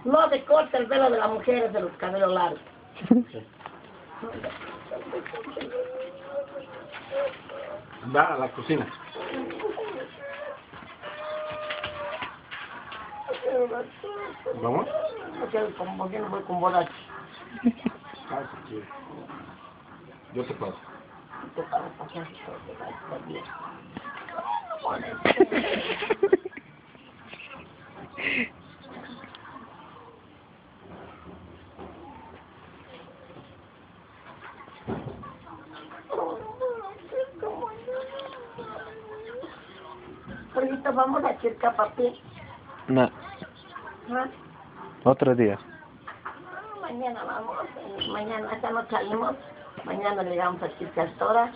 No se corta el pelo de las mujeres de los cabellos largos. Anda a la cocina. ¿Vamos? Porque no voy con borracho. Yo te paso. Te pago pasaje, te va a estar bien. Ahorita vamos a Chirca, papi. No, ¿Ah? otro día. Mañana vamos, mañana esta noche salimos, mañana llegamos a Chirca hasta ahora.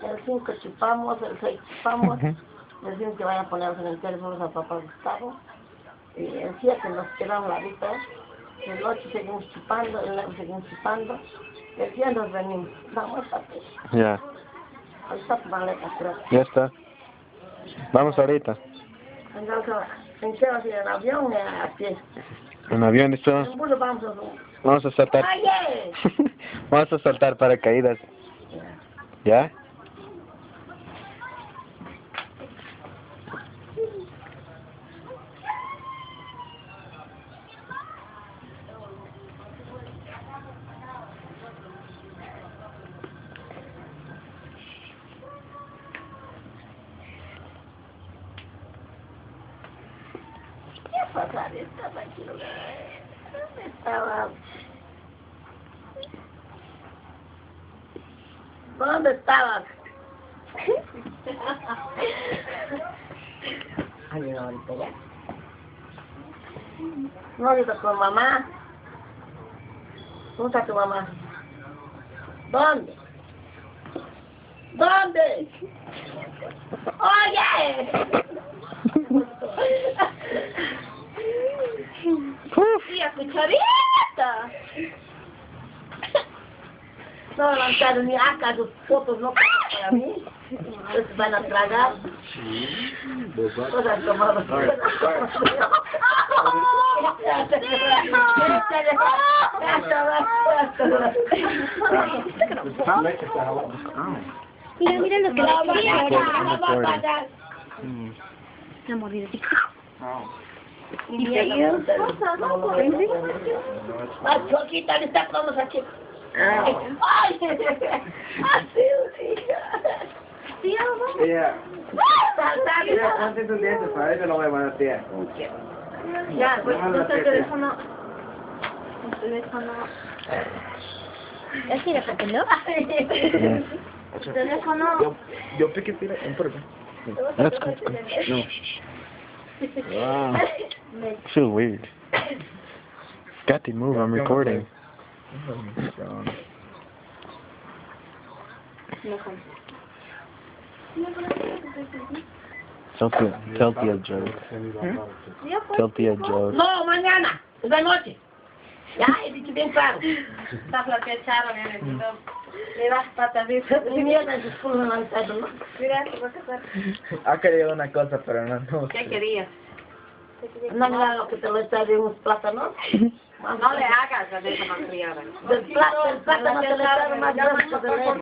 El 5 chupamos, el 6 chupamos, el 5 que vayan a ponernos en el teléfono a papá Gustavo. Y el 7 nos quedamos ahorita, el 8 seguimos chupando, el 9 seguimos chupando, el 10 nos venimos. Vamos, papi. Ya, Ahí está tu maleta, creo. ya está. Vamos ahorita. Entonces, ¿en qué vas a ir? ¿En avión o a pie? En avión, esto. En bus vamos a... Vamos a saltar. ¡Oye! Vamos a saltar paracaídas. ¿Ya? ¿Qué pasa? Estaba aquí, ¿dónde estaba? ¿Dónde estabas? Ay, no, ahorita ya. No, ahorita con mamá. ¿Dónde está tu mamá? ¿Dónde? ¿Dónde? ¡Oye! ¡Tía, cucharita! No lanzaron ni acá sus fotos, no para mí. Ustedes van a tragar. Sí. Cosas tomadas. Mira, mira lo que le quería. Mm. La mordida así. Y de ahí, ay, Choquita, le está tomando esa chica. Ay, así, sí. Ella ponte tus dientes, para eso lo voy a mandar, tía. Ya, pues, entonces el teléfono. El teléfono. ¿Es ir a papeló? El teléfono. Yo piqué tira, un por acá. Let's go. No. Wow. Feel weird. Got to move. I'm recording. Tell Tia a joke. Tell Tia a joke. No, mañana, es de noche. Ya, he dicho bien claro. Está plateado, necesito. Le das patas de eso. Mi mierda es escudo en la mitad, ¿no? Mira, te vas a casar. Ha querido una cosa, pero no. ¿Qué querías? No me hagas lo que te lo está de unos plátanos. No le hagas la de esa malcriada. Del plátano te lo está más grande que de